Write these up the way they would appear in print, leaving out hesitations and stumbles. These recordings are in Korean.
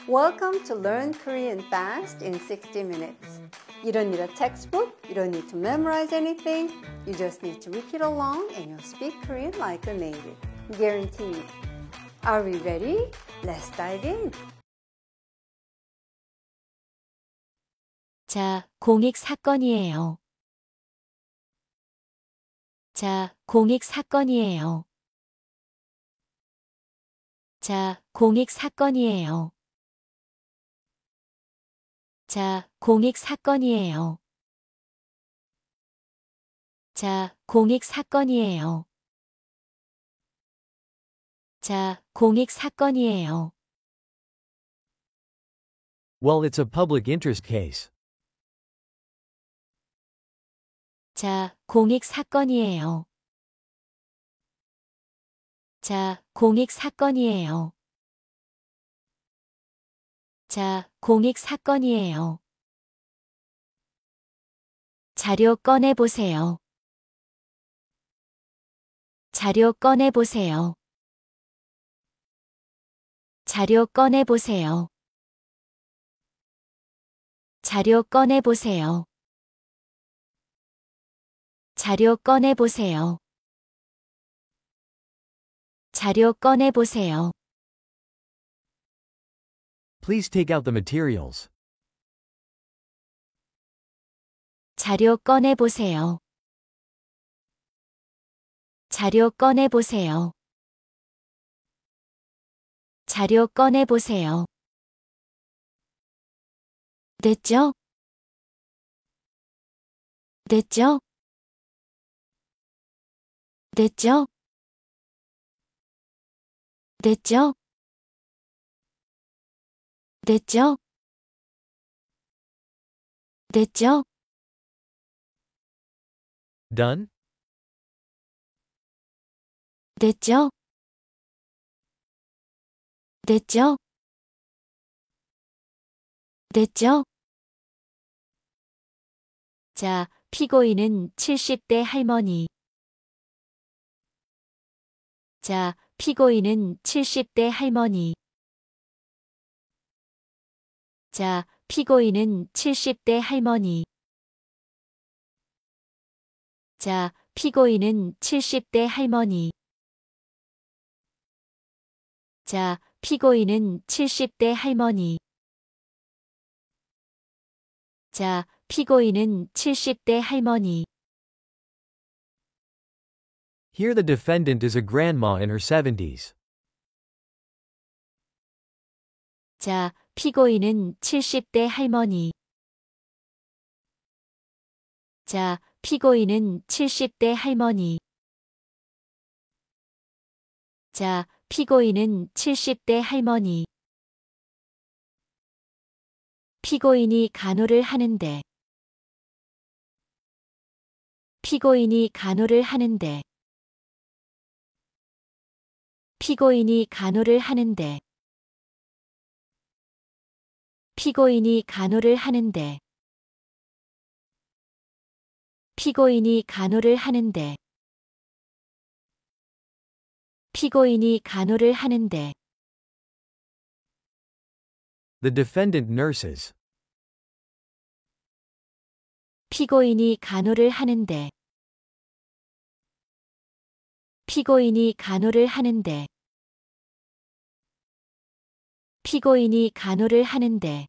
Welcome to Learn Korean Fast in 60 minutes. You don't need a textbook, you don't need to memorize anything. You just need to repeat along and you'll speak Korean like a native. Guaranteed. Are we ready? Let's dive in. 자, 공익 사건이에요. 자, 공익 사건이에요. 자, 공익 사건이에요. 자, 공익 사건이에요. 자, 공익 사건이에요. 자, 공익 사건이에요. Well, it's a public interest case. 자, 공익 사건이에요. 자, 공익 사건이에요. 자, 공익 사건이에요. 자료 꺼내보세요. 자료 꺼내보세요. 자료 꺼내보세요. 자료 꺼내보세요. 자료 꺼내보세요. 자료 꺼내보세요. Please take out the materials. 자료 꺼내보세요. 자료 꺼내보세요. 자료 꺼내보세요. 됐죠? 됐죠? 됐죠? 됐죠? 됐죠? 됐죠? Done? 됐죠? 됐죠? 됐죠? 자, 피고인은 70대 할머니. 자, 피고인은 70대 할머니. 자, 피고인은 70대 할머니. 자, 피고인은 70대 할머니. 자, 피고인은 70대 할머니. 자, 피고인은 70대 할머니. Here the defendant is a grandma in her 70s. 자, 피고인은 70대 할머니. 자, 피고인은 70대 할머니. 자, 피고인은 70대 할머니. 피고인이 간호를 하는데. 피고인이 간호를 하는데. 피고인이 간호를 하는데. 피고인이 간호를 하는데. 피고인이 간호를 하는데. 피고인이 간호를 하는데. The defendant nurses. 피고인이 간호를 하는데. 피고인이 간호를 하는데. 피고인이 간호를 하는데.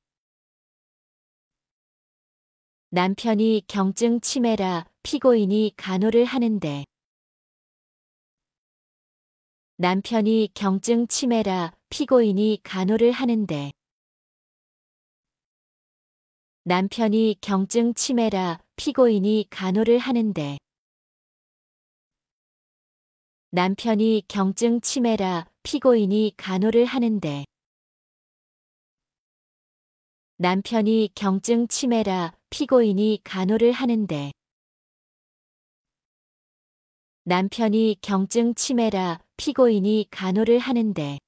남편이 경증 치매라 피고인이 간호를 하는데. 남편이 경증 치매라 피고인이 간호를 하는데. 남편이 경증 치매라 피고인이 간호를 하는데. 남편이 경증 치매라 피고인이 간호를 하는데. 남편이 경증 치매라 피고인이 간호를 하는데. 남편이 경증 치매라 피고인이 간호를 하는데.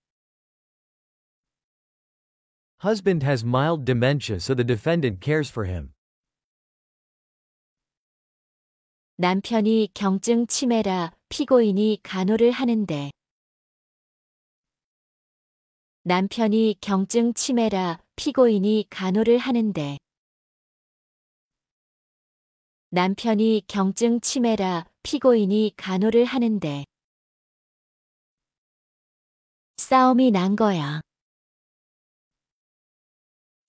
Husband has mild dementia, so the defendant cares for him. 남편이 경증 치매라 피고인이 간호를 하는데. 남편이 경증 치매라 피고인이 간호를 하는데. 남편이 경증 치매라 피고인이 간호를 하는데. 싸움이 난 거야.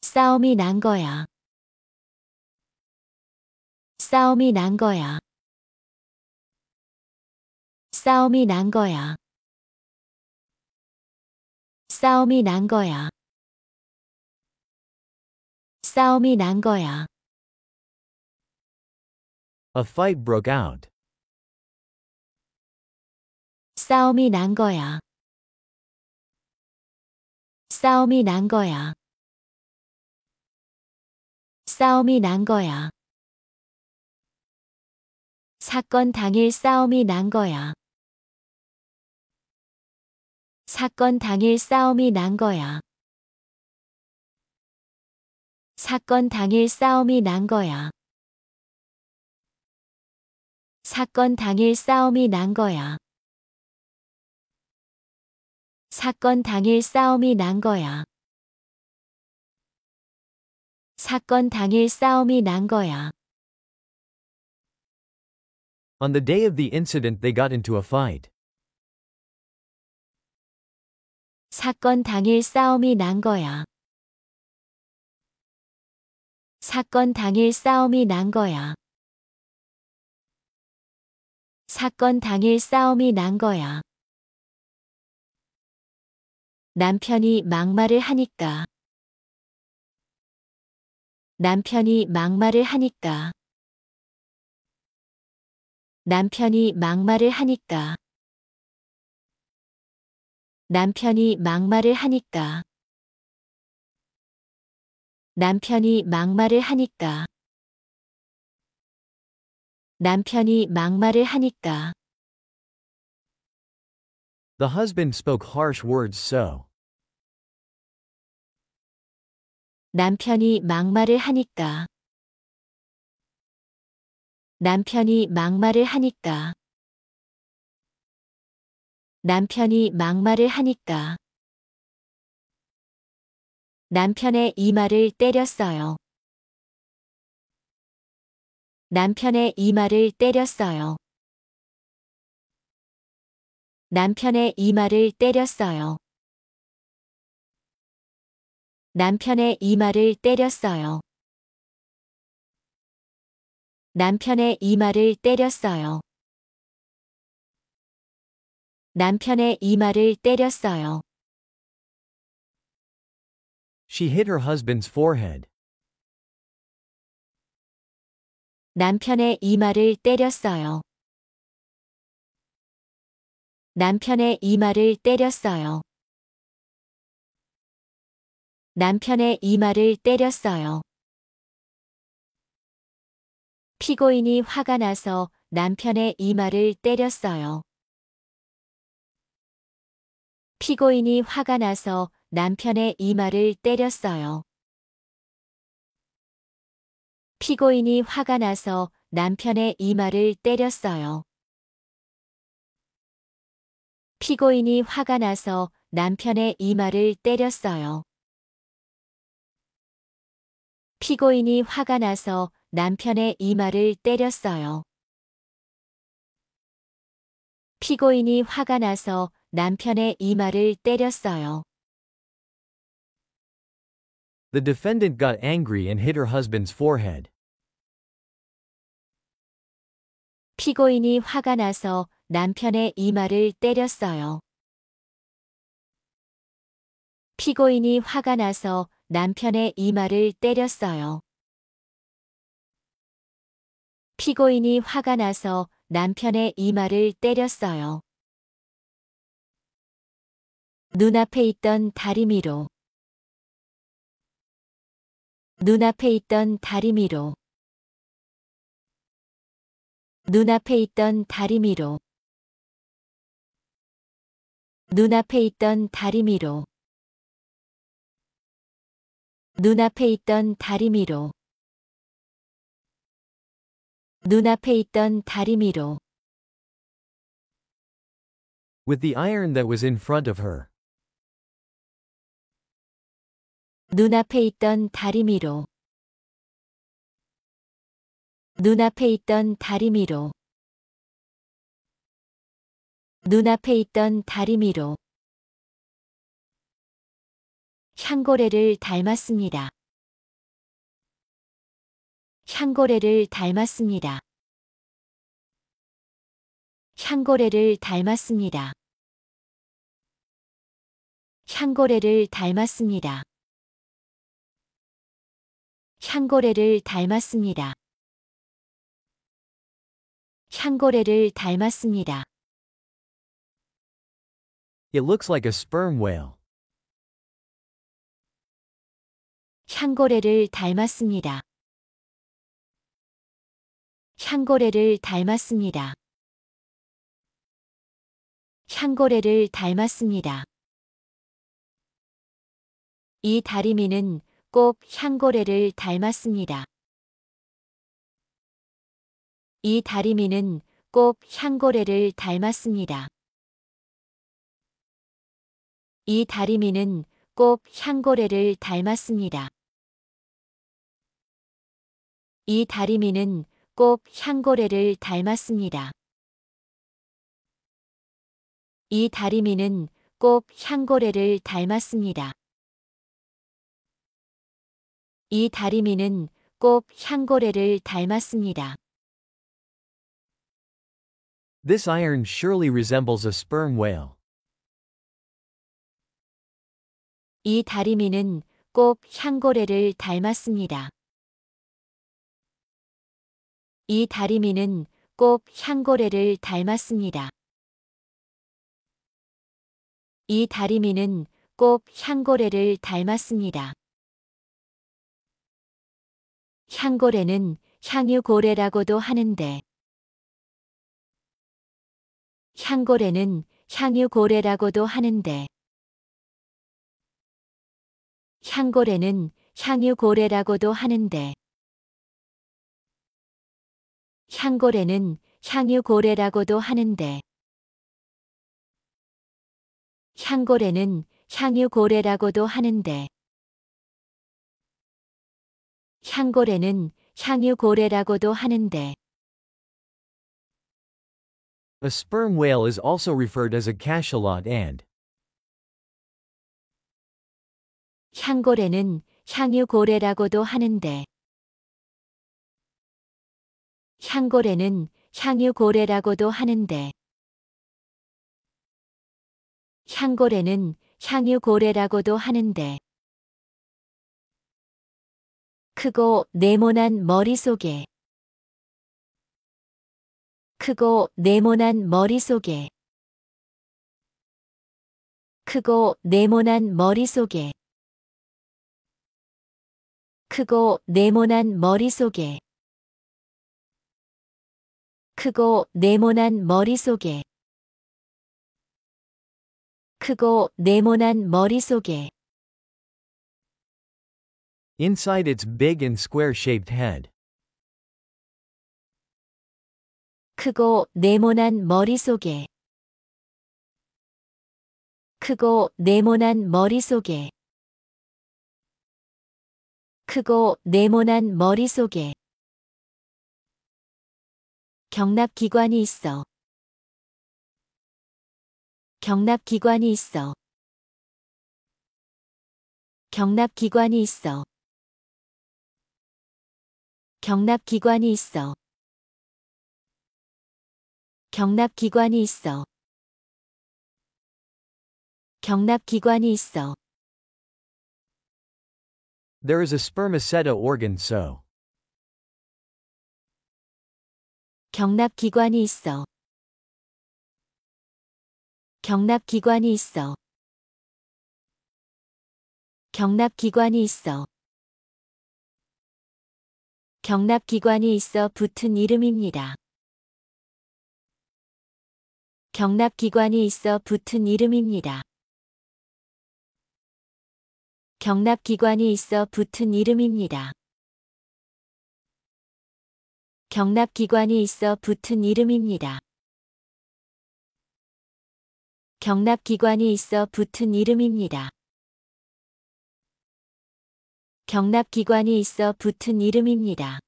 싸움이 난 거야. 싸움이 난 거야. 싸움이 난 거야. 싸움이 난 거야. 싸움이 난 거야. A fight broke out. 싸움이 난 거야. 싸움이 난 거야. 싸움이 난 거야. 사건 당일 싸움이 난 거야. 사건 당일 싸움이 난 거야. 사건 당일 싸움이 난 거야. 사건 당일 싸움이 난 거야. 사건 당일 싸움이 난 거야. 사건 당일 싸움이 난 거야. On the day of the incident, they got into a fight. 사건 당일 싸움이 난 거야. 사건 당일 싸움이 난 거야. 사건 당일 싸움이 난 거야. 남편이 막말을 하니까. 남편이 막말을 하니까. 남편이 막말을 하니까. 남편이 막말을 하니까. 남편이 막말을 하니까. 남편이 막말을 하니까. The husband spoke harsh words so. 남편이 막말을 하니까. 남편이 막말을 하니까. 남편이 막말을 하니까. 남편의 이마를 때렸어요. 남편의 이마를 때렸어요. 남편의 이마를 때렸어요. 남편의 이마를 때렸어요. 남편의 이마를 때렸어요. 남편의 이마를 때렸어요. She hit her husband's forehead. 남편의 이마를 때렸어요. 남편의 이마를 때렸어요. 남편의 이마를 때렸어요. 피고인이 화가 나서 남편의 이마를 때렸어요. 피고인이 화가 나서 남편의 이마를 때렸어요. 피고인이 화가 나서 남편의 이마를 때렸어요. 피고인이 화가 나서 남편의 이마를 때렸어요. 피고인이 화가 나서 남편의 이마를 때렸어요. 피고인이 화가 나서 남편의 이마를 때렸어요. The defendant got angry and hit her husband's forehead. 피고인이 화가 나서 남편의 이마를 때렸어요. 피고인이 화가 나서 남편의 이마를 때렸어요. 피고인이 화가 나서 남편의 이마를 때렸어요. 눈앞에 있던 다리미로. 눈앞에 있던 다리미로. 눈앞에 있던 다리미로. 눈앞에 있던 다리미로. 눈앞에 있던 다리미로. 눈앞에 있던 다리미로. With the iron that was in front of her. 눈앞에 있던 다리미로. 눈앞에 있던 다리미로. 눈앞에 있던 다리미로. 향고래를 닮았습니다. 향고래를 닮았습니다. 향고래를 닮았습니다. 향고래를 닮았습니다. 향고래를 닮았습니다. 향고래를 닮았습니다. It looks like a sperm whale. 향고래를 닮았습니다. 향고래를 닮았습니다. 향고래를 닮았습니다. 이 다리미는 꼭 향고래를 닮았습니다. 이 다리미는 꼭 향고래를 닮았습니다. 이 다리미는 꼭 향고래를 닮았습니다. 이 다리미는 꼭 향고래를 닮았습니다. 이 다리미는 꼭 향고래를 닮았습니다. 이 다리미는 꼭 향고래를 닮았습니다. This iron surely resembles a sperm whale. 이 다리미는 꼭 향고래를 닮았습니다. 이 다리미는 꼭 향고래를 닮았습니다. 이 다리미는 꼭 향고래를 닮았습니다. 향고래는 향유고래라고도 하는데. 향고래는 향유고래라고도 하는데. 향고래는 향유고래라고도 하는데. 향고래는 향유고래라고도 하는데. 향고래는 향유고래라고도 하는데. 향고래는 향유고래라고도 하는데. A sperm whale is also referred as a cachalot and 향고래는 향유고래라고도 하는데. 향고래는 향유고래라고도 하는데. 향고래는 향유고래라고도 하는데. 크고 네모난 머릿속에. 크고 네모난 머릿속에. 크고 네모난 머릿속에. 크고 네모난 머릿속에. 크고 네모난 머릿속에. 크고 네모난 머릿속에. inside its big and square-shaped head. 크고 네모난 머릿속에. 크고 네모난 머릿속에. 크고 네모난 머릿속에. 경납기관이 있어. 경납기관이 있어. 경납기관이 있어. 경납기관이 있어. 경납기관이 있어. 경납기관이 있어. There is a spermaceta organ so. 경납기관이 있어. 경납기관이 있어. 경납기관이 있어. 경납기관이 있어 붙은 이름입니다. 경납기관이 있어 붙은 이름입니다. 경납기관이 있어 붙은 이름입니다. 경납기관이 있어 붙은 이름입니다. 경납기관이 있어 붙은 이름입니다. 경납기관이 있어 붙은 이름입니다.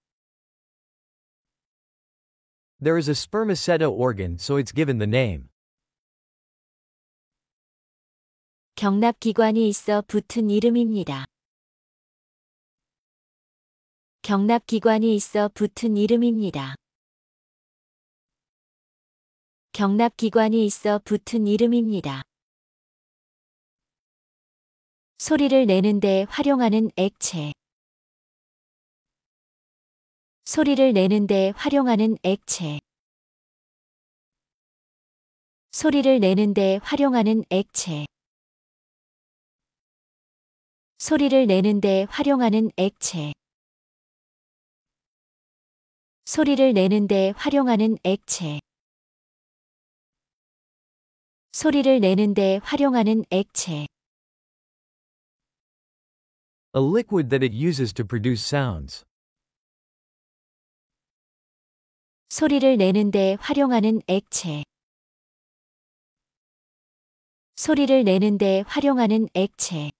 There is a spermaceta organ, so it's given the name. 경납기관이 있어 붙은 이름입니다. 경납기관이 있어 붙은 이름입니다. 경납기관이 있어 붙은 이름입니다. 소리를 내는데 활용하는 액체. 소리를 내는데 활용하는 액체. 소리를 내는데 활용하는 액체. 소리를 내는데 활용하는 액체. 소리를 내는데 활용하는 액체. 소리를 내는데 활용하는 액체. A liquid that it uses to produce sounds. 소리를 내는데 활용하는 액체. 소리를 내는데 활용하는 액체.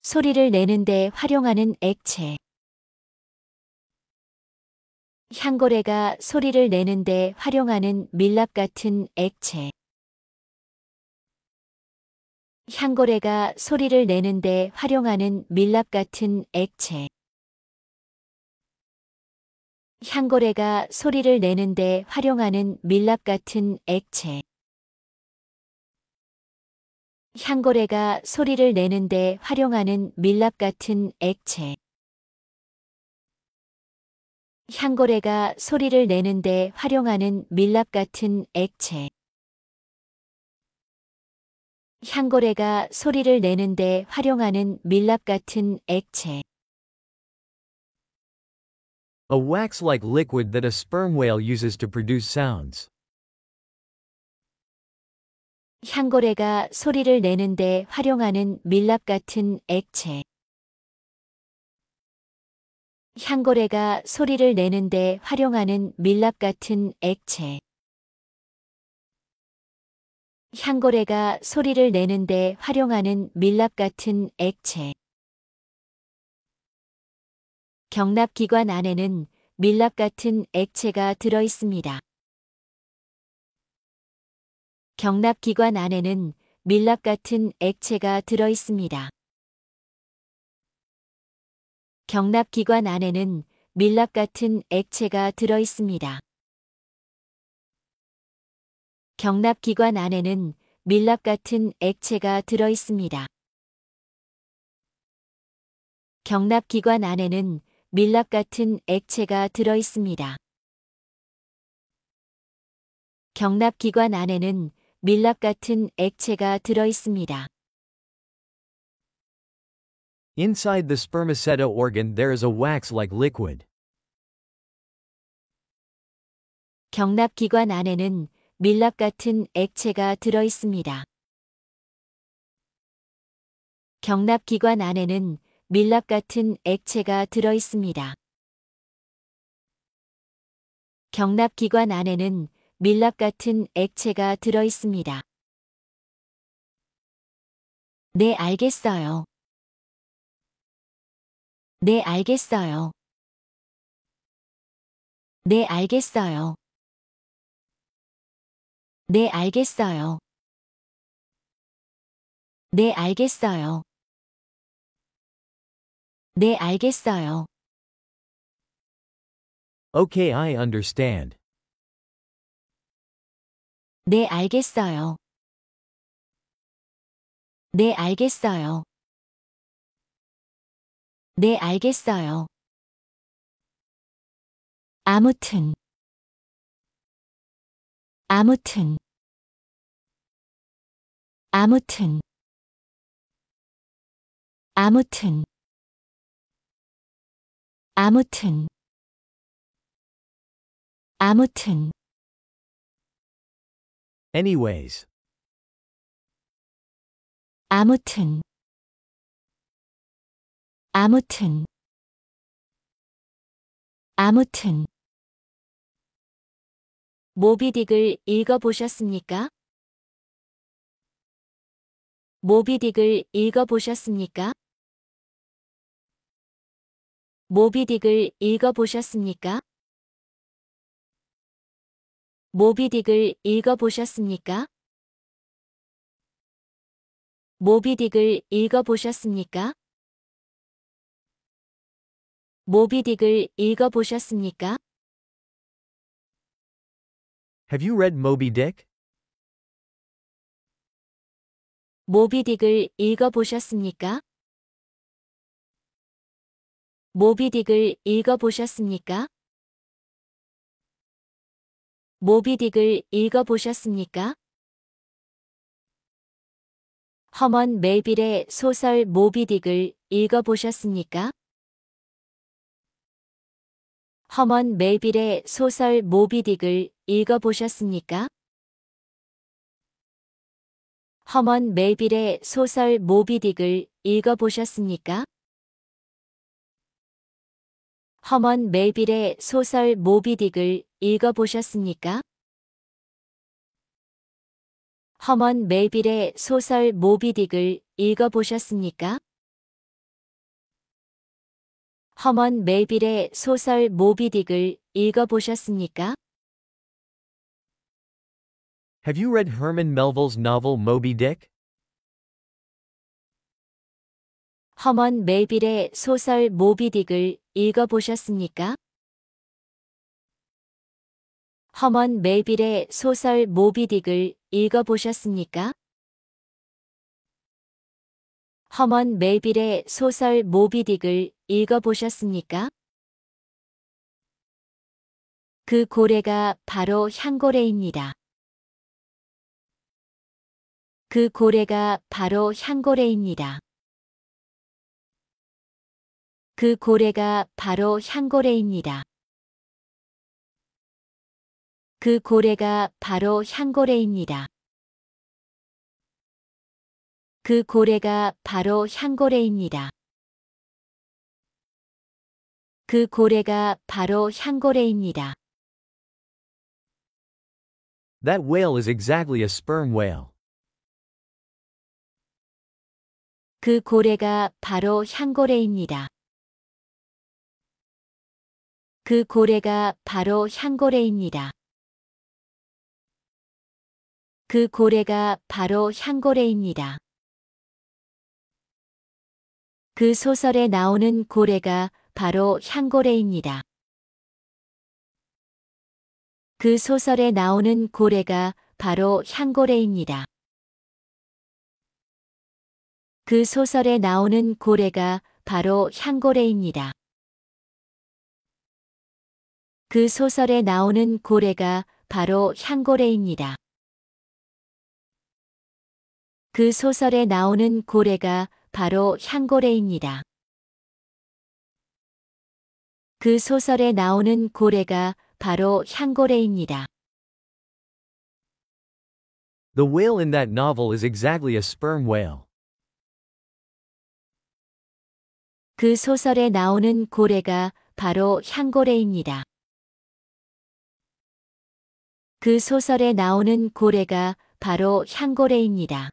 소리를 내는데 활용하는 액체. 향고래가 소리를 내는데 활용하는 밀랍 같은 액체. 향고래가 소리를 내는데 활용하는 밀랍 같은 액체. 향고래가 소리를 내는데 활용하는 밀랍 같은 액체. 향고래가 소리를 내는데 활용하는 밀랍 같은 액체. 향고래가 소리를 내는데 활용하는 밀랍 같은 액체. 향고래가 소리를 내는데 활용하는 밀랍 같은 액체. A wax-like liquid that a sperm whale uses to produce sounds. 향고래가 소리를 내는데 활용하는 밀랍 같은 액체. 향고래가 소리를 내는데 활용하는 밀랍 같은 액체. 향고래가 소리를 내는데 활용하는 밀랍 같은 액체. 경납기관 안에는 밀랍 같은 액체가 들어 있습니다. 경납기관 안에는 밀랍 같은 액체가 들어 있습니다. 경납기관 안에는 밀랍 같은 액체가 들어 있습니다. 경납기관 안에는 밀랍 같은 액체가 들어 있습니다. 경납기관 안에는 밀랍 같은 액체가 들어 있습니다. 경납기관 안에는 밀랍 같은 액체가 들어 있습니다. Inside the spermaceta organ there is a wax-like liquid. 경납기관 안에는 밀랍 같은 액체가 들어 있습니다. 경납기관 안에는 밀랍 같은 액체가 들어 있습니다. 경납기관 안에는 밀랍 같은 액체가 들어 있습니다. 네, 알겠어요. 네, 알겠어요. 네, 알겠어요. 네, 알겠어요. 네, 알겠어요. 네, 알겠어요. Okay, I understand. 네, 알겠어요. 네, 알겠어요. 네, 알겠어요. 아무튼, 아무튼, 아무튼, 아무튼, 아무튼, 아무튼, Anyways. 아무튼, 아무튼, 아무튼. 모비딕을 읽어보셨습니까? 모비딕을 읽어보셨습니까? 모비딕을 읽어보셨습니까? 모비딕을 읽어보셨습니까? 모비딕을 읽어보셨습니까? 모비딕을 읽어보셨습니까? Have you read Moby Dick? 모비딕을 읽어보셨습니까? 모비딕을 읽어보셨습니까? 모비딕을 읽어보셨습니까? 허먼 멜빌의 소설 모비딕을 읽어보셨습니까? 허먼 멜빌의 소설 모비딕을 읽어보셨습니까? 허먼 멜빌의 소설 모비딕을 읽어보셨습니까? 허먼 멜빌의 소설 모비딕을 읽어보셨습니까? 허먼 멜빌의 소설 모비딕을 읽어보셨습니까? 허먼 멜빌의 소설 모비딕을 읽어보셨습니까? Have you read Herman Melville's novel Moby Dick? 허먼 멜빌의 소설 모비딕을 읽어보셨습니까? 허먼 멜빌의 소설 모비딕을 읽어보셨습니까? 허먼 멜빌의 소설 모비딕을 읽어보셨습니까? 그 고래가 바로 향고래입니다. 그 고래가 바로 향고래입니다. 그 고래가 바로 향고래입니다. 그 고래가 바로 향고래입니다. 그 고래가 바로 향고래입니다. 그 고래가 바로 향고래입니다. That whale is exactly a sperm whale. 그 고래가 바로 향고래입니다. 그 고래가 바로 향고래입니다. 그 고래가 바로 향고래입니다. 그 소설에 나오는 고래가 바로 향고래입니다. 그 소설에 나오는 고래가 바로 향고래입니다. 그 소설에 나오는 고래가 바로 향고래입니다. 그 소설에 나오는 고래가 바로 향고래입니다. 그 소설에 나오는 고래가 바로 향고래입니다. 그 소설에 나오는 고래가 바로 향고래입니다. The whale in that novel is exactly a sperm whale. 그 소설에 나오는 고래가 바로 향고래입니다. 그 소설에 나오는 고래가 바로 향고래입니다.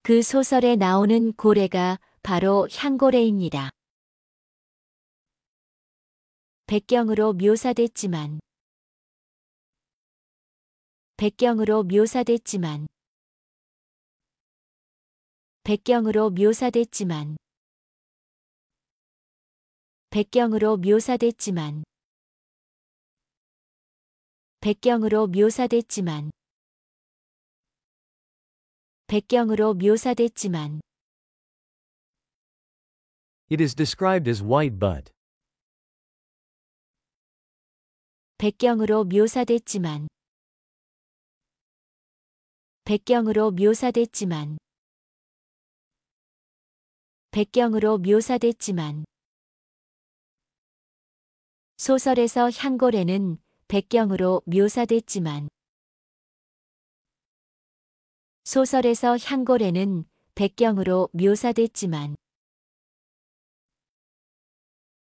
그 소설에 나오는 고래가 바로 향고래입니다. 백경으로 묘사됐지만 백경으로 묘사됐지만 백경으로 묘사됐지만 백경으로 묘사됐지만 백경으로 묘사됐지만 백경으로 묘사됐지만 It is described as white but. 백경으로 묘사됐지만 백경으로 묘사됐지만 백경으로 묘사됐지만 소설에서 향고래는 백경으로 묘사됐지만 소설에서 향고래는 백경으로 묘사됐지만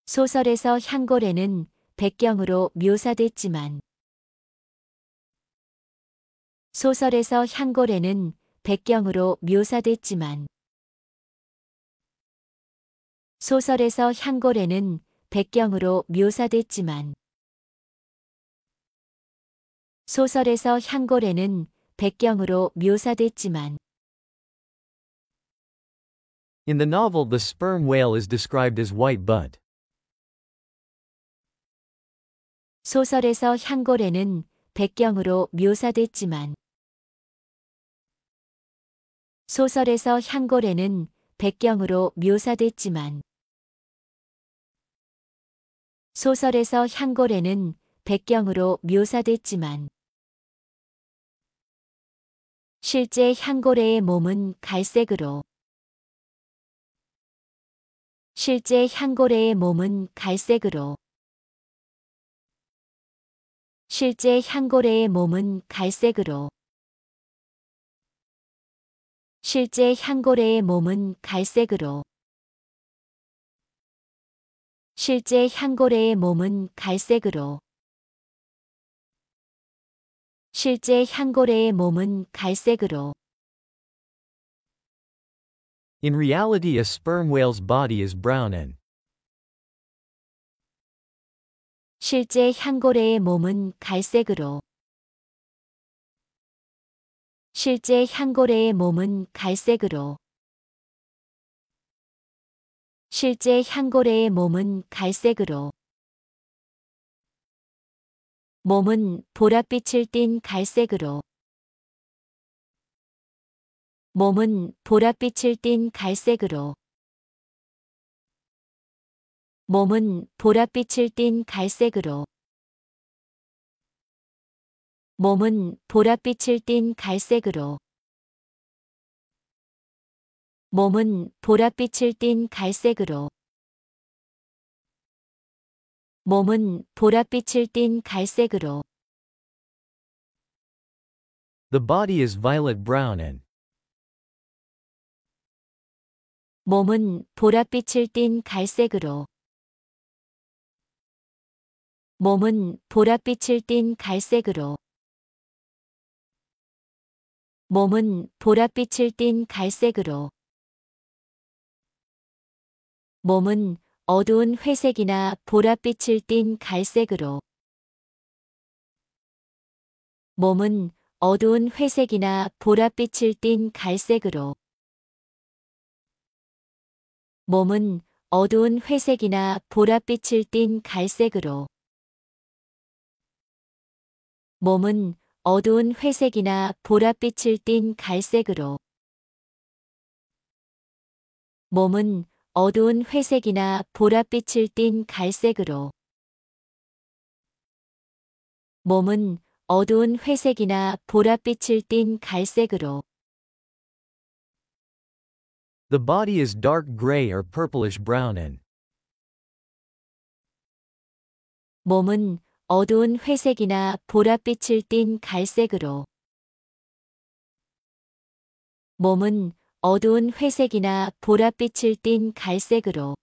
소설에서 향고래는 백경으로 묘사됐지만 소설에서 향고래는 백경으로 묘사됐지만 소설에서 향고래는 백경으로 묘사됐지만 소설에서 향고래는 백경으로 묘사됐지만 In the novel, the sperm whale is described as white but 소설에서 향고래는 백경으로 묘사됐지만 소설에서 향고래는 백경으로 묘사됐지만 소설에서 향고래는 백경으로 묘사됐지만 실제 향고래의 몸은 갈색으로 실제 향고래의 몸은 갈색으로 실제 향고래의 몸은 갈색으로 실제 향고래의 몸은 갈색으로 실제 향고래의 몸은 갈색으로 실제 향고래의 몸은 갈색으로 in reality a sperm whale's body is brown and 실제 향고래의 몸은 갈색으로 실제 향고래의 몸은 갈색으로 실제 향고래의 몸은 갈색으로 몸은 보랏빛을 띤 갈색으로 몸은 보랏빛을 띤 갈색으로 몸은 보랏빛을 띤 갈색으로 몸은 보랏빛을 띤 갈색으로 몸은 보랏빛을 띤 갈색으로 몸은 보랏빛을 띤 갈색으로 the body is violet brown and 몸은 보랏빛을 띤 갈색으로 몸은 보랏빛을 띤 갈색으로 몸은 보랏빛을 띤 갈색으로 몸은 어두운 회색이나 보랏빛을 띤 갈색으로 몸은 어두운 회색이나 보랏빛을 띤 갈색으로 몸은 어두운 회색이나 보랏빛을 띤 갈색으로 몸은 어두운 회색이나 보랏빛을 띤 갈색으로 몸은 어두운 회색이나 보랏빛을 띤 갈색으로 몸은 어두운 회색이나 보랏빛을 띤 갈색으로 the body is dark gray or purplish brown and 몸은 어두운 회색이나 보랏빛을 띤 갈색으로 몸은 어두운 회색이나 보랏빛을 띤 갈색으로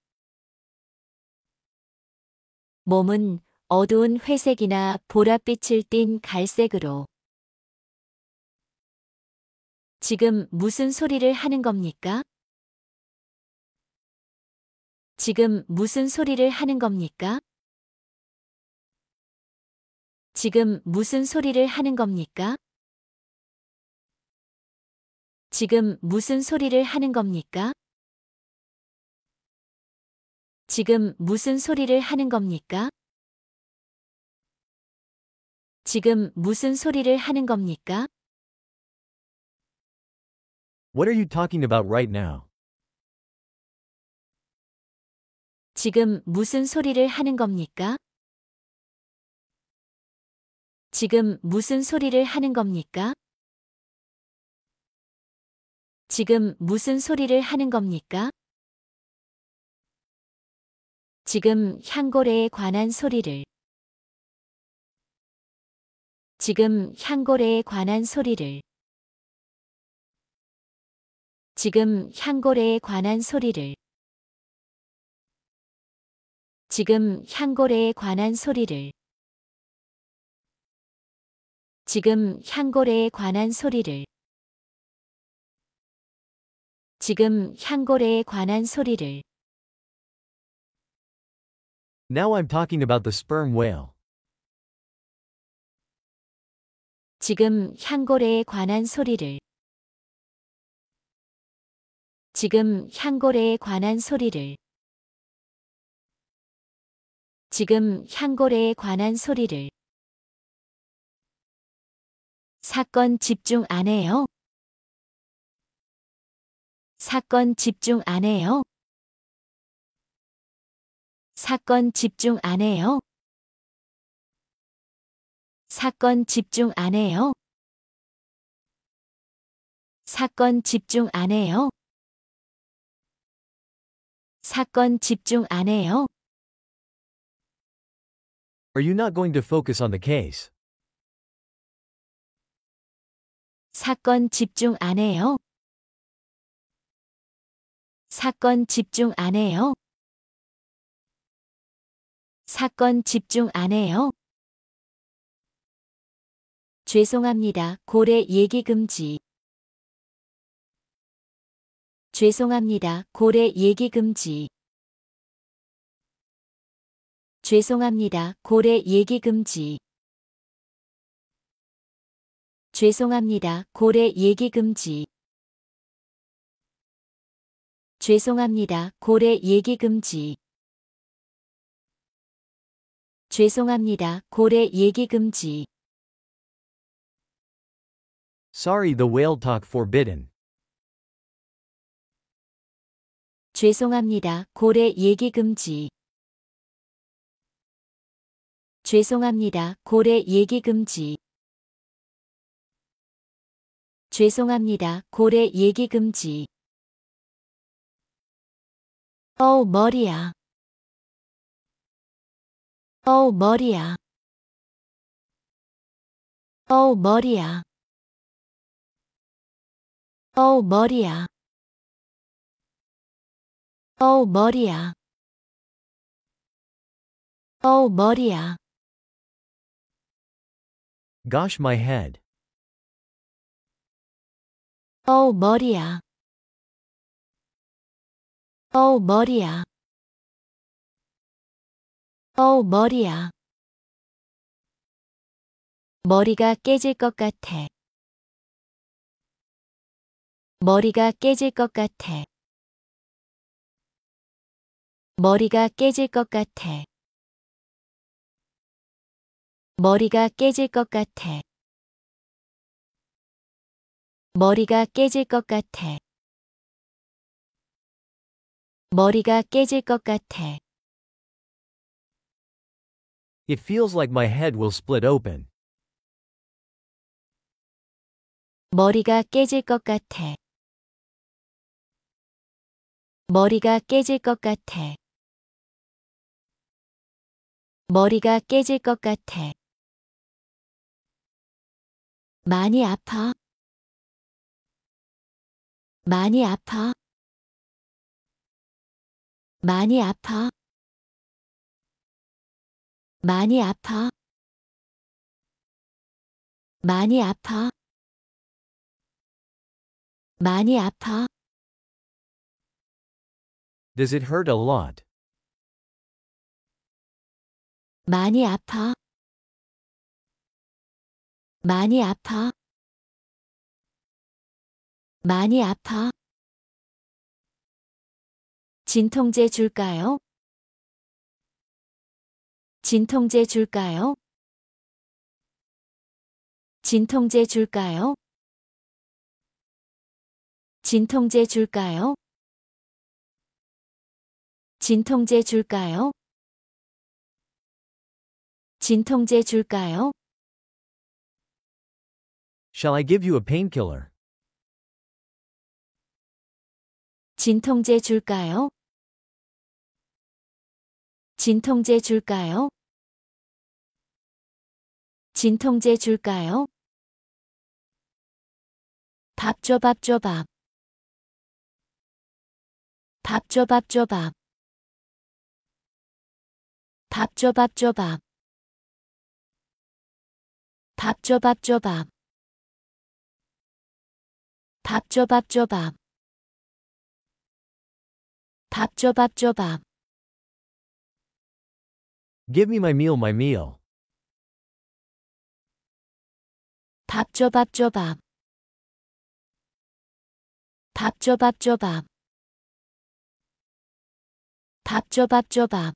몸은 어두운 회색이나 보랏빛을 띤 갈색으로 지금 무슨 소리를 하는 겁니까? 지금 무슨 소리를 하는 겁니까? 지금 무슨 소리를 하는 겁니까? 지금 무슨 소리를 하는 겁니까? 지금 무슨 소리를 하는 겁니까? 지금 무슨 소리를 하는 겁니까? what are you talking about right now? 지금 무슨 소리를 하는 겁니까? 지금 무슨 소리를 하는 겁니까? 지금 무슨 소리를 하는 겁니까? 지금 향고래에 관한 소리를 지금 향고래에 관한 소리를 지금 향고래에 관한 소리를 지금 향고래에 관한 소리를 지금 향고래에 관한 소리를. 지금 향고래에 관한 소리를. Now I'm talking about the sperm whale. 지금 향고래에 관한 소리를. 지금 향고래에 관한 소리를. 지금 향고래에 관한 소리를. 사건 집중 안 해요. 사건 집중 안 해요. 사건 집중 안 해요. 사건 집중 안 해요. 사건 집중 안 해요. 사건 집중 안 해요. Are you not going to focus on the case? 사건 집중 안 해요. 사건 집중 안 해요. 사건 집중 안 해요. 죄송합니다. 고래 얘기 금지. 죄송합니다. 고래 얘기 금지. 죄송합니다. 고래 얘기 금지. 죄송합니다. 고래 얘기 금지. 죄송합니다. 고래 얘기 금지. 죄송합니다. 고래 얘기 금지. Sorry, the whale talk forbidden. 죄송합니다. 고래 얘기 금지. 죄송합니다. 고래 얘기 금지. 죄송합니다. 고래 얘기 금지. 머리야. 머리야. 머리야. 머리야. 머리야. 머리야. Gosh, my head. 머리야. 머리야. 머리야. 머리가 깨질 것 같아. 머리가 깨질 것 같아. 머리가 깨질 것 같아. 머리가 깨질 것 같아. 머리가 깨질 것 같아. 머리가 깨질 것 같아. It feels like my head will split open. 머리가 깨질 것 같아. 머리가 깨질 것 같아. 머리가 깨질 것 같아. 많이 아파. 많이 아파. 많이 아파. 많이 아파. 많이 아파. 많이 아파. Does it hurt a lot? 많이 아파. 많이 아파. 많이 아파. 진통제 줄까요? 진통제 줄까요? 진통제 줄까요? 진통제 줄까요? 진통제 줄까요? 진통제 줄까요? Shall I give you a painkiller? 진통제 줄까요? 진통제 줄까요? 진통제 줄까요? 밥 줘, 밥 줘, 밥. 밥 줘, 밥 줘, 밥. 밥 줘, 밥 줘, 밥. 밥 줘, 밥 줘, 밥. 밥 줘, 밥 줘, 밥. 밥 줘, 밥 줘, 밥. Give me my meal, my meal. 밥 줘, 밥 줘, 밥. 밥 줘, 밥 줘, 밥. 밥 줘, 밥 줘, 밥.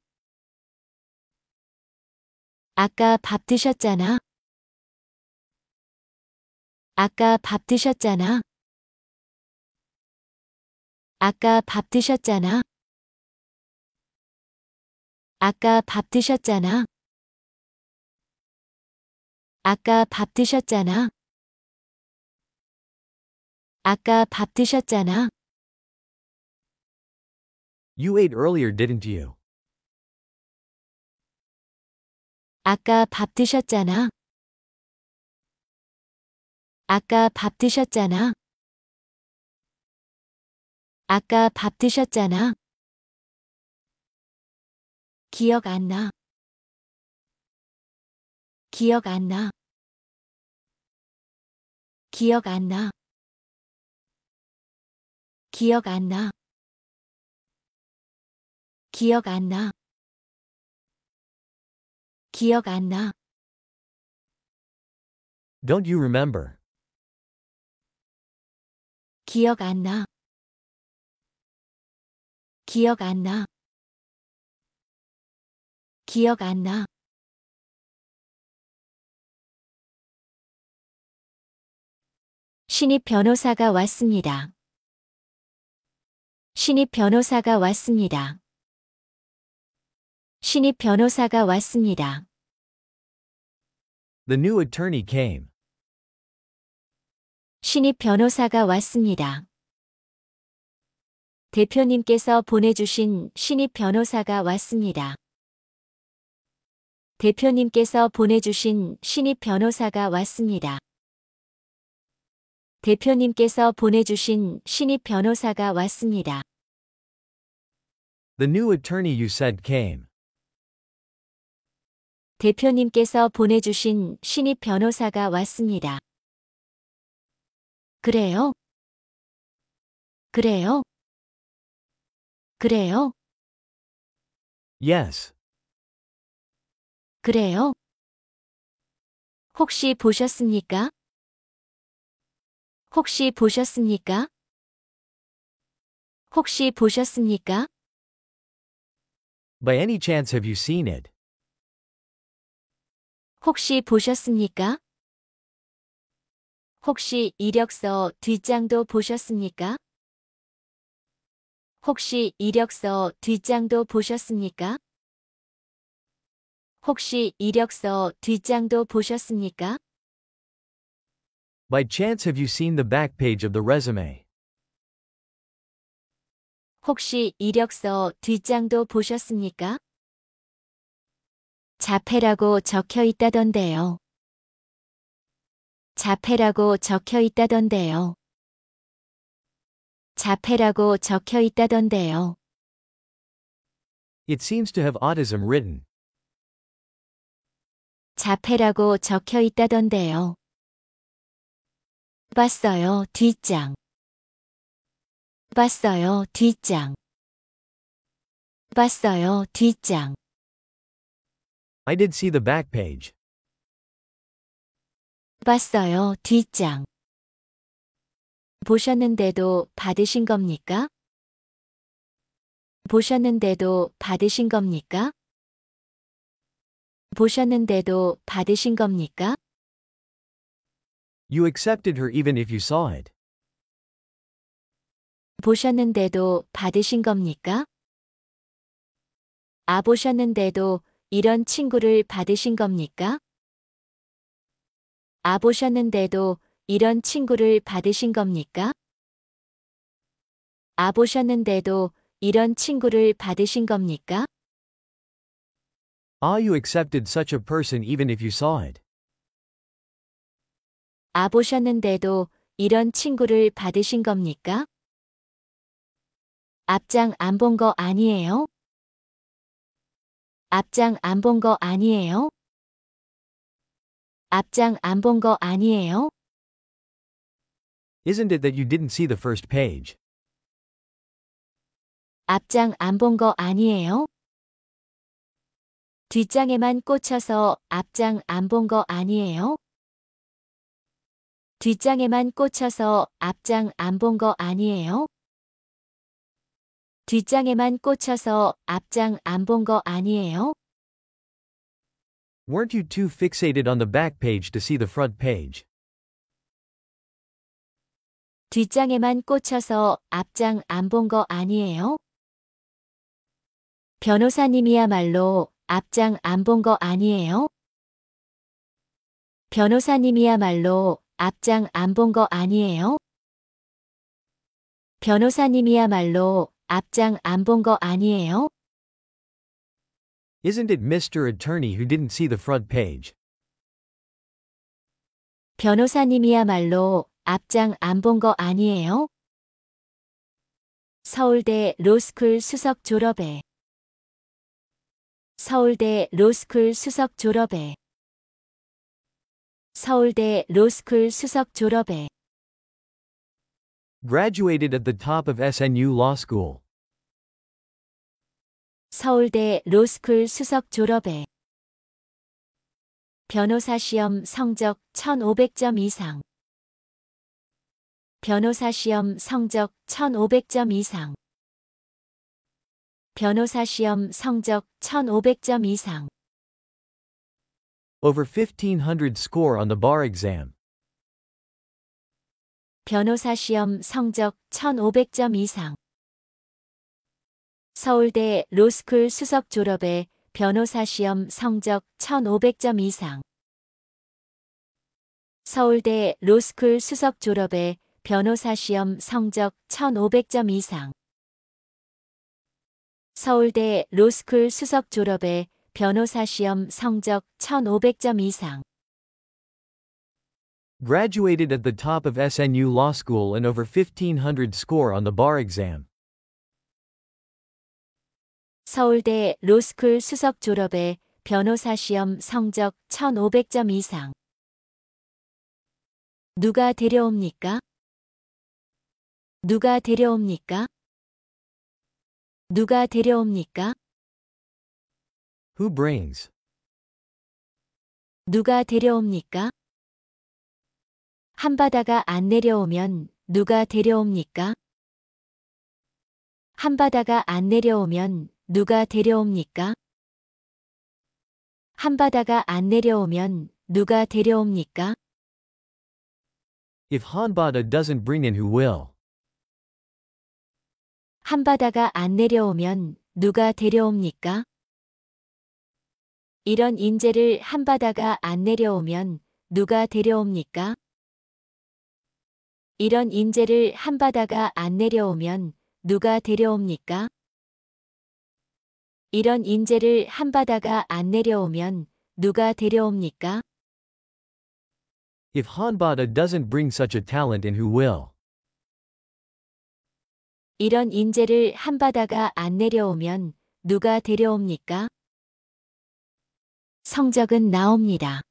아까 밥 드셨잖아. 아까 밥 드셨잖아. 아까 밥 드셨잖아. 아까 밥 드셨잖아. 아까 밥 드셨잖아. 아까 밥 드셨잖아. You ate earlier, didn't you? 아까 밥 드셨잖아. 아까 밥 드셨잖아. 아까 밥 드셨잖아. 기억 안 나. 기억 안 나. 기억 안 나. 기억 안 나. 기억 안 나. 기억 안 나. Don't you remember? 기억 안 나. 기억 안 나. 기억 안 나. 신입 변호사가 왔습니다. 신입 변호사가 왔습니다. 신입 변호사가 왔습니다. The new attorney came. 신입 변호사가 왔습니다. 대표님께서 보내주신 신입 변호사가 왔습니다. 대표님께서 보내주신 신입 변호사가 왔습니다. 대표님께서 보내주신 신입 변호사가 왔습니다. The new attorney you said came. 대표님께서 보내주신 신입 변호사가 왔습니다. 그래요? 그래요? 그래요? Yes. 그래요? 혹시 보셨습니까? 혹시 보셨습니까? 혹시 보셨습니까? By any chance have you seen it? 혹시 보셨습니까? 혹시 이력서 뒷장도 보셨습니까? 혹시 이력서 뒷장도 보셨습니까? 혹시 이력서 뒷장도 보셨습니까? By chance have you seen the back page of the resume? 혹시 이력서 뒷장도 보셨습니까? 자폐라고 적혀 있다던데요. 자폐라고 적혀 있다던데요. 자폐라고 적혀 있다던데요. It seems to have autism written. 자폐라고 적혀 있다던데요. 봤어요, 뒷장. 봤어요, 뒷장. 봤어요, 뒷장. I did see the back page. 봤어요, 뒷장. 보셨는데도 받으신 겁니까? 보셨는데도 받으신 겁니까? 보셨는데도 받으신 겁니까? You accepted her even if you saw it. 보셨는데도 받으신 겁니까? 보셨는데도 이런 친구를 받으신 겁니까? 보셨는데도 이런 친구를 받으신 겁니까? 보셨는데도 이런 친구를 받으신 겁니까? You accepted such a person even if you saw it. 보셨는데도 이런 친구를 받으신 겁니까? 앞장 안 본 거 아니에요? 앞장 안 본 거 아니에요? 앞장 안 본 거 아니에요? Isn't it that you didn't see the first page? 앞장 안 본 거 아니에요? 뒷장에만 꽂혀서 앞장 안 본 거 아니에요? 뒷장에만 꽂혀서 앞장 안 본 거 아니에요? 뒷장에만 꽂혀서 앞장 안 본 거 아니에요? Weren't you too fixated on the back page to see the front page? 뒷장에만 꽂혀서 앞장 안 본 거 아니에요? 변호사님이야말로 앞장 안 본 거 아니에요? 변호사님이야말로 앞장 안 본 거 아니에요? 변호사님이야말로 앞장 안 본 거 아니에요? Isn't it Mr. Attorney who didn't see the front page? 변호사님이야말로 앞장 안 본 거 아니에요? 서울대 로스쿨 수석 졸업에 서울대 로스쿨 수석 졸업에 서울대 로스쿨 수석 졸업에 Graduated at the top of SNU Law School. 서울대 로스쿨 수석 졸업에 변호사 시험 성적 1500점 이상 변호사 시험 성적 1500점 이상 변호사 시험 성적 1500점 이상 Over 1500 score on the bar exam. 변호사 시험 성적 1500점 이상 서울대 로스쿨 수석 졸업에 변호사 시험 성적 1500점 이상 서울대 로스쿨 수석 졸업에 변호사 시험 성적 1500점 이상 서울대 로스쿨 수석 졸업에 변호사 시험 성적 1500점 이상 Graduated at the top of SNU Law School and over 1500 score on the bar exam. 서울대 로스쿨 수석 졸업에 변호사 시험 성적 1500점 이상 누가 데려옵니까? 누가 데려옵니까? 누가 데려옵니까? Who brings? 누가 데려옵니까? 한바다가 안 내려오면 누가 데려옵니까? 한바다가 안 내려오면 누가 데려옵니까? 한바다가 안 내려오면 누가 데려옵니까? If Hanbada doesn't bring in, who will? 한바다가 안 내려오면 누가 데려옵니까? 이런 인재를 한바다가 안 내려오면 누가 데려옵니까? 이런 인재를 한바다가 안 내려오면 누가 데려옵니까? 이런 인재를 한바다가 안 내려오면 누가 데려옵니까? If Hanbada doesn't bring such a talent in, who will? 이런 인재를 한바다가 안 내려오면 누가 데려옵니까? 성적은 나옵니다.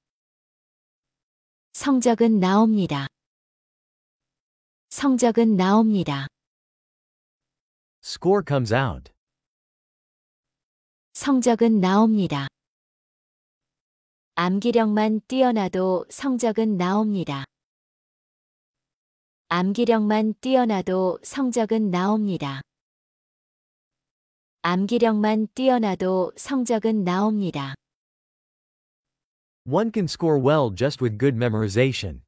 성적은 나옵니다. 성적은 나옵니다. Score comes out. 성적은 나옵니다. 암기력만 뛰어나도 성적은 나옵니다. 암기력만 뛰어나도 성적은 나옵니다. 암기력만 뛰어나도 성적은 나옵니다. One can score well just with good memorization.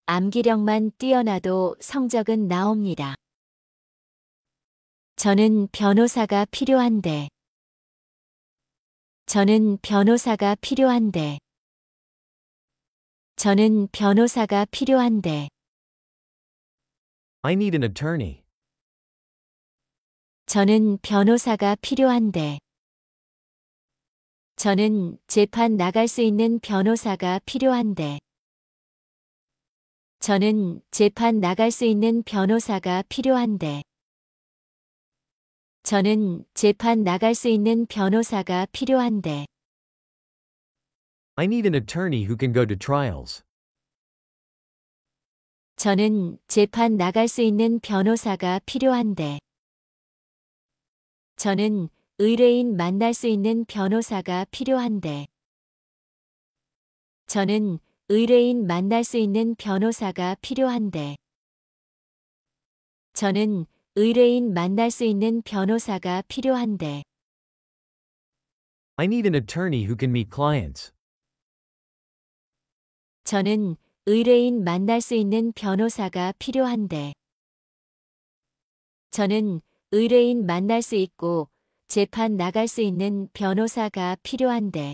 암기력만 뛰어나도 성적은 나옵니다. 저는 변호사가 필요한데. 저는 변호사가 필요한데. 저는 변호사가 필요한데. I need an attorney. 저는 변호사가 필요한데. 저는 재판 나갈 수 있는 변호사가 필요한데. 저는 재판 나갈 수 있는 변호사가 필요한데. 저는 재판 나갈 수 있는 변호사가 필요한데. I need an attorney who can go to trials. 저는 재판 나갈 수 있는 변호사가 필요한데. 저는 의뢰인 만날 수 있는 변호사가 필요한데. 저는 의뢰인 만날 수 있는 변호사가 필요한데. 저는 의뢰인 만날 수 있는 변호사가 필요한데. I need an attorney who can meet clients. 저는 의뢰인 만날 수 있는 변호사가 필요한데. 저는 의뢰인 만날 수 있고 재판 나갈 수 있는 변호사가 필요한데.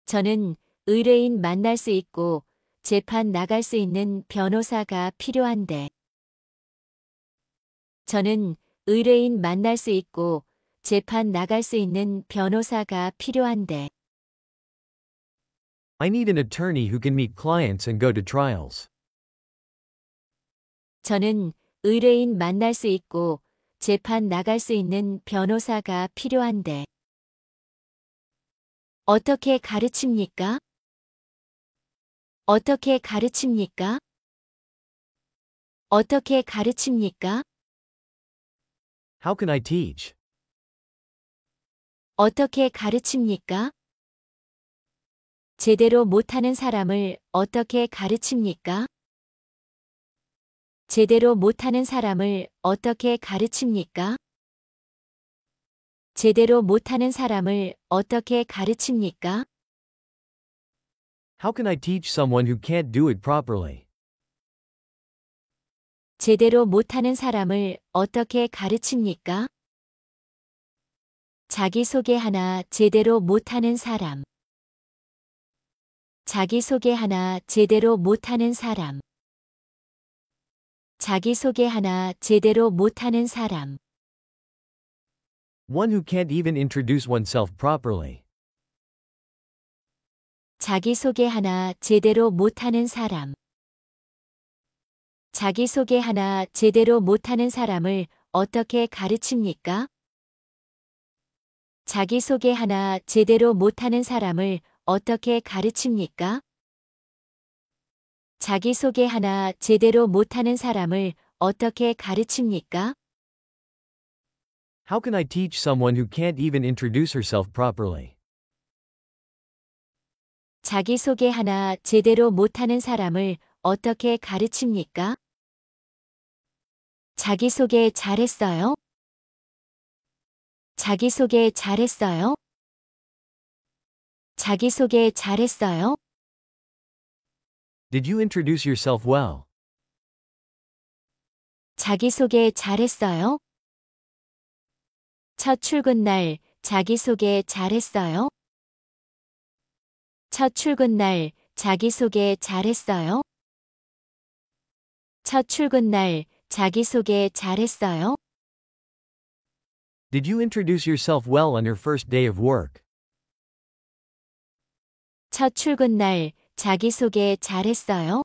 저는 의뢰인 만날 수 있고 재판 나갈 수 있는 변호사가 필요한데. 저는 의뢰인 만날 수 있고 재판 나갈 수 있는 변호사가 필요한데. I need an attorney who can meet clients and go to trials. 저는 의뢰인 만날 수 있고 재판 나갈 수 있는 변호사가 필요한데. 어떻게 가르칩니까? 어떻게 가르칩니까? 어떻게 가르칩니까? How can I teach? 어떻게 가르칩니까? 제대로 못하는 사람을 어떻게 가르칩니까? 제대로 못하는 사람을 어떻게 가르칩니까? 제대로 못하는 사람을 어떻게 가르칩니까? How can I teach someone who can't do it properly? 제대로 못하는 사람을 어떻게 가르칩니까? 자기소개하나 제대로 못하는 사람. 자기소개하나 제대로 못하는 사람. 자기소개하나 제대로 못하는 사람. One who can't even introduce oneself properly. 자기소개하나 제대로 못하는 사람. 자기소개하나 제대로 못하는 사람을 어떻게 가르칩니까? 자기소개하나 제대로 못하는 사람을 어떻게 가르칩니까? 자기소개하나 제대로 못하는 사람을 어떻게 가르칩니까? How can I teach someone who can't even introduce herself properly? 자기소개하나 제대로 못하는 사람을 어떻게 가르칩니까? 자기소개 잘했어요? 자기소개 잘했어요? 자기소개 잘했어요? Did you introduce yourself well? 자기소개 잘했어요? 첫 출근 날 자기소개 잘했어요? 첫 출근 날 자기소개 잘했어요? 첫 출근 날 자기소개 잘했어요? Did you introduce yourself well on your first day of work? 첫 출근 날 자기소개 잘했어요?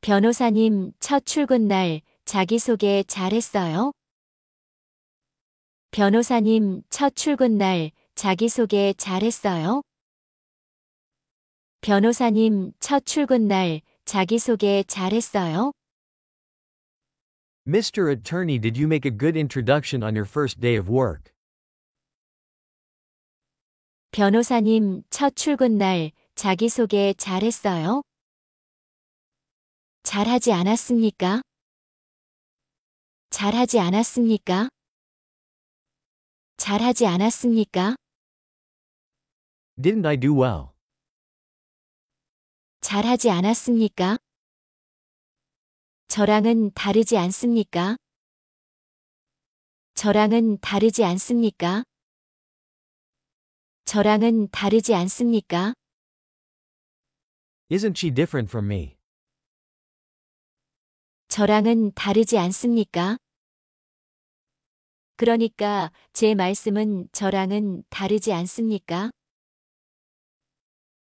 변호사님, 첫 출근 날 자기소개 잘했어요? 변호사님, 첫 출근 날 자기소개 잘했어요? 변호사님, 첫 출근 날 자기소개 잘했어요? Mr. Attorney, did you make a good introduction on your first day of work? 변호사님, 첫 출근 날 자기소개 잘했어요? 잘하지 않았습니까? 잘하지 않았습니까? 잘하지 않았습니까? Didn't I do well? 잘하지 않았습니까? 저랑은 다르지 않습니까? 저랑은 다르지 않습니까? 저랑은 다르지 않습니까? Isn't she different from me? 저랑은 다르지 않습니까? 그러니까 제 말씀은 저랑은 다르지 않습니까?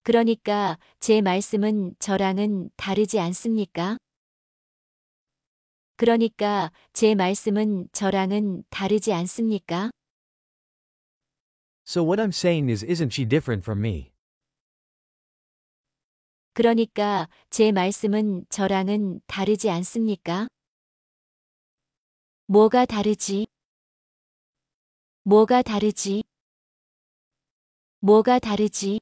그러니까 제 말씀은 저랑은 다르지 않습니까? 그러니까 제 말씀은 저랑은 다르지 않습니까? So what I'm saying is, isn't she different from me? 그러니까 제 말씀은 저랑은 다르지 않습니까? 뭐가 다르지? 뭐가 다르지? 뭐가 다르지?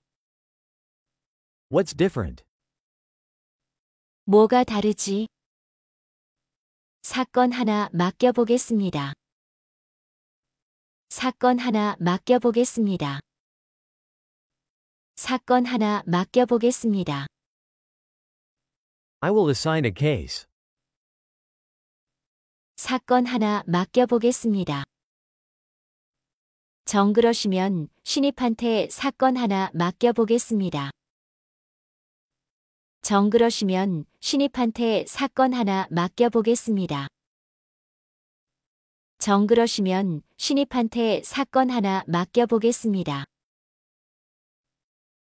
What's different? 뭐가 다르지? 사건 하나 맡겨보겠습니다. 사건 하나 맡겨보겠습니다. 사건 하나 맡겨보겠습니다. I will assign a case. 사건 하나 맡겨보겠습니다. 정그러시면 신입한테 사건 하나 맡겨보겠습니다. 정그러시면 신입한테 사건 하나 맡겨보겠습니다. 정그러시면 신입한테 사건 하나 맡겨보겠습니다.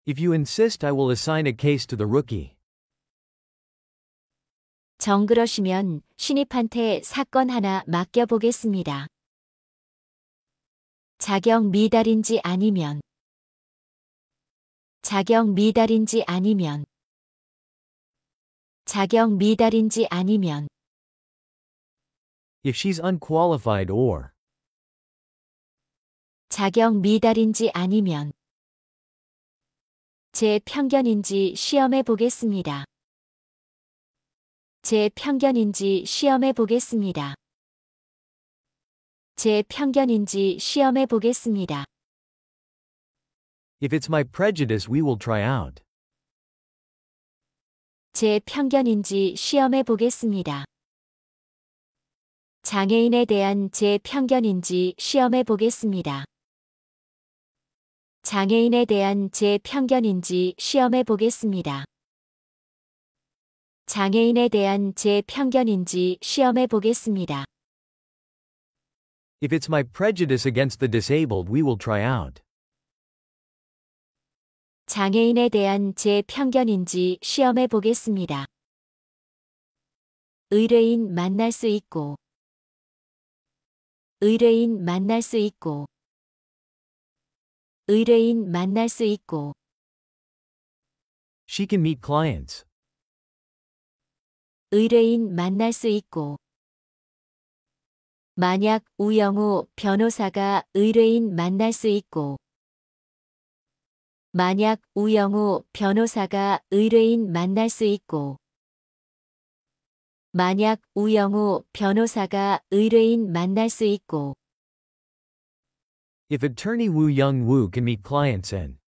If you insist, I will assign a case to the rookie. 정그러시면 신입한테 사건 하나 맡겨보겠습니다. 자격 미달인지 아니면 자격 미달인지 아니면 자격 미달인지 아니면 If she's unqualified or 자격 미달인지 아니면 제 편견인지 시험해 보겠습니다. 제 편견인지 시험해 보겠습니다. 제 편견인지 시험해 보겠습니다. if it's my prejudice, we will try out. 제 편견인지 시험해 보겠습니다. 장애인에 대한 제 편견인지 시험해 보겠습니다. 장애인에 대한 제 편견인지 시험해 보겠습니다. 장애인에 대한 제 편견인지 시험해 보겠습니다. If it's my prejudice against the disabled, we will try out. 장애인에 대한 제 편견인지 시험해 보겠습니다. 의뢰인 만날 수 있고 의뢰인 만날 수 있고 의뢰인 만날 수 있고 She can meet clients. 의뢰인 만날 수 있고 만약 우영우 변호사가 의뢰인 만날 수 있고 만약 우영우 변호사가 의뢰인 만날 수 있고 만약 우영우 변호사가 의뢰인 만날 수 있고 If attorney Woo Young-woo can meet clients and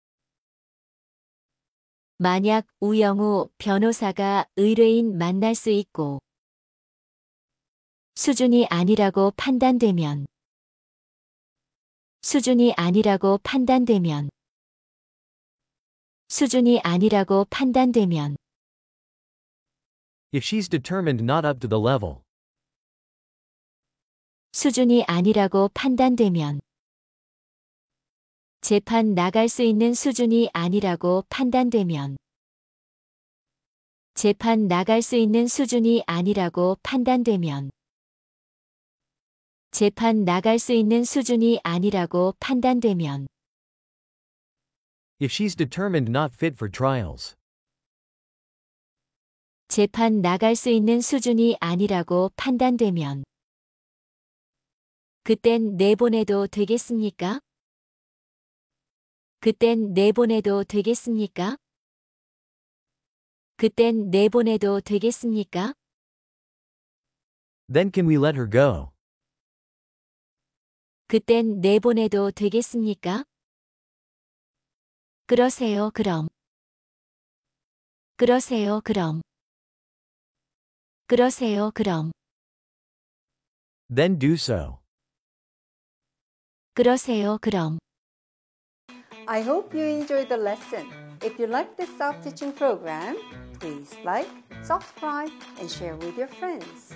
만약 우영우 변호사가 의뢰인 만날 수 있고 수준이 아니라고 판단되면 수준이 아니라고 판단되면 수준이 아니라고 판단되면 if she's determined not up to the level. 수준이 아니라고 판단되면 재판 나갈 수 있는 수준이 아니라고 판단되면 재판 나갈 수 있는 수준이 아니라고 판단되면 재판 나갈 수 있는 수준이 아니라고 판단되면 If she's determined not fit for trials. 재판 나갈 수 있는 수준이 아니라고 판단되면 그땐 내보내도 되겠습니까? 그땐 내보내도 되겠습니까? 그땐 내보내도 되겠습니까? Then can we let her go? 그땐 내보내도 되겠습니까? 그러세요, 그럼. 그러세요, 그럼. 그러세요, 그럼. Then do so. 그러세요, 그럼. I hope you enjoyed the lesson. If you like this self-teaching program, please like, subscribe, and share with your friends.